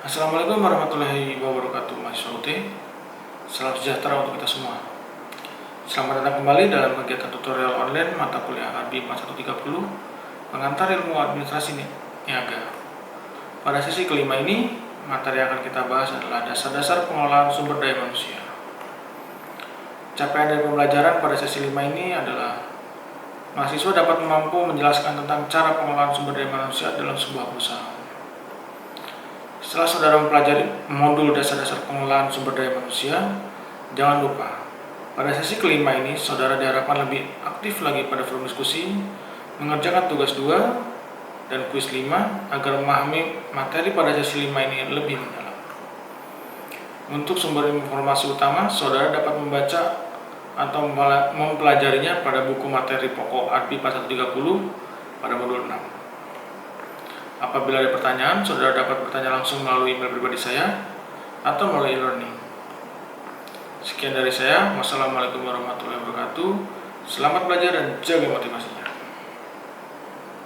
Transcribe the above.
Assalamualaikum warahmatullahi wabarakatuh, mahasiswa UT. Salam sejahtera untuk kita semua. Selamat datang kembali dalam kegiatan tutorial online mata kuliah ADBI 4130 pengantar ilmu administrasi niaga. Pada sesi kelima ini, materi yang akan kita bahas adalah dasar-dasar pengelolaan sumber daya manusia. Capaian dari pembelajaran pada sesi 5 ini adalah mahasiswa dapat mampu menjelaskan tentang cara pengelolaan sumber daya manusia dalam sebuah perusahaan. Setelah saudara mempelajari modul dasar-dasar pengelolaan sumber daya manusia, jangan lupa, pada sesi kelima ini, saudara diharapkan lebih aktif lagi pada forum diskusi, mengerjakan tugas 2 dan kuis 5 agar memahami materi pada sesi 5 ini lebih mendalam. Untuk sumber informasi utama, saudara dapat membaca atau mempelajarinya pada buku materi pokok ADBI 4130 pada modul 6. Apabila ada pertanyaan, saudara dapat bertanya langsung melalui email pribadi saya atau melalui e-learning. Sekian dari saya. Wassalamualaikum warahmatullahi wabarakatuh. Selamat belajar dan jaga motivasinya.